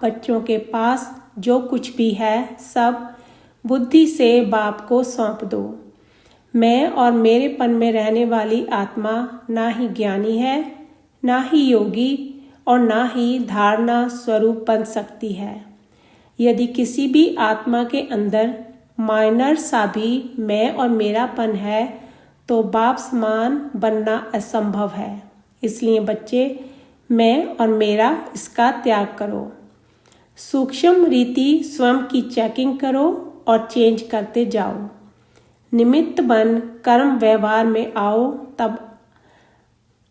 बच्चों के पास जो कुछ भी है सब बुद्धि से बाप को सौंप दो। मैं और मेरेपन में रहने वाली आत्मा ना ही ज्ञानी है, ना ही योगी और ना ही धारणा स्वरूप बन सकती है। यदि किसी भी आत्मा के अंदर माइनर सा भी मैं और मेरापन है तो बाप समान बनना असंभव है। इसलिए बच्चे, मैं और मेरा इसका त्याग करो। सूक्ष्म रीति स्वयं की चेकिंग करो और चेंज करते जाओ। निमित्त बन कर्म व्यवहार में आओ, तब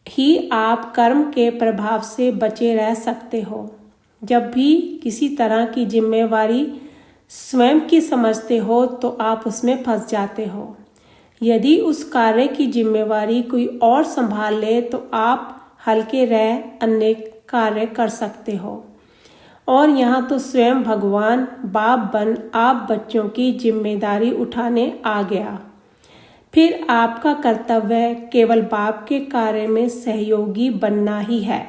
ही आप कर्म के प्रभाव से बचे रह सकते हो। जब भी किसी तरह की जिम्मेवारी स्वयं की समझते हो तो आप उसमें फंस जाते हो। यदि उस कार्य की जिम्मेवारी कोई और संभाल ले तो आप हल्के रह अन्य कार्य कर सकते हो। और यहाँ तो स्वयं भगवान बाप बन आप बच्चों की जिम्मेदारी उठाने आ गया। फिर आपका कर्तव्य केवल बाप के कार्य में सहयोगी बनना ही है।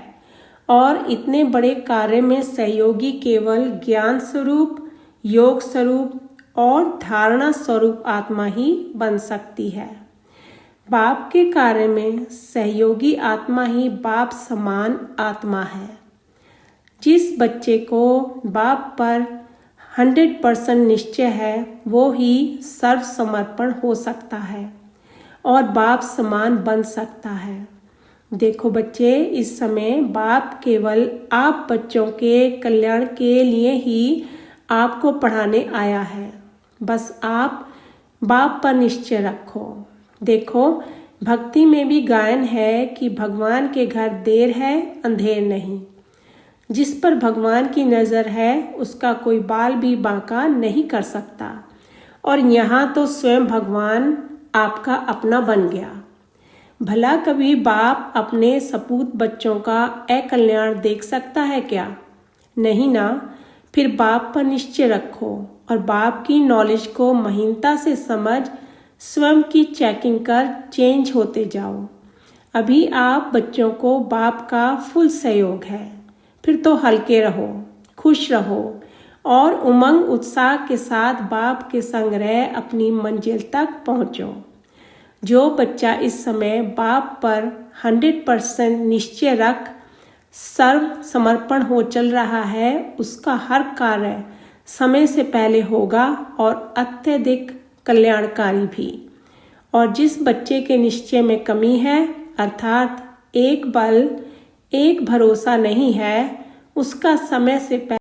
और इतने बड़े कार्य में सहयोगी केवल ज्ञान स्वरूप, योग स्वरूप और धारणा स्वरूप आत्मा ही बन सकती है। बाप के कार्य में सहयोगी आत्मा ही बाप समान आत्मा है। जिस बच्चे को बाप पर 100% निश्चय है वो ही सर्व समर्पण हो सकता है और बाप समान बन सकता है। देखो बच्चे, इस समय बाप केवल आप बच्चों के कल्याण के लिए ही आपको पढ़ाने आया है। बस आप बाप पर निश्चय रखो। देखो, भक्ति में भी गायन है कि भगवान के घर देर है अंधेर नहीं। जिस पर भगवान की नज़र है उसका कोई बाल भी बांका नहीं कर सकता। और यहाँ तो स्वयं भगवान आपका अपना बन गया। भला कभी बाप अपने सपूत बच्चों का अकल्याण देख सकता है क्या? नहीं ना। फिर बाप पर निश्चय रखो और बाप की नॉलेज को महीनता से समझ स्वयं की चेकिंग कर चेंज होते जाओ। अभी आप बच्चों को बाप का फुल सहयोग है। फिर तो हल्के रहो, खुश रहो और उमंग उत्साह के साथ बाप के संग रह अपनी मंजिल तक पहुँचो। जो बच्चा इस समय बाप पर 100% निश्चय रख सर्व समर्पण हो चल रहा है, उसका हर कार्य समय से पहले होगा और अत्यधिक कल्याणकारी भी। और जिस बच्चे के निश्चय में कमी है, अर्थात एक बल एक भरोसा नहीं है, उसका समय से पहले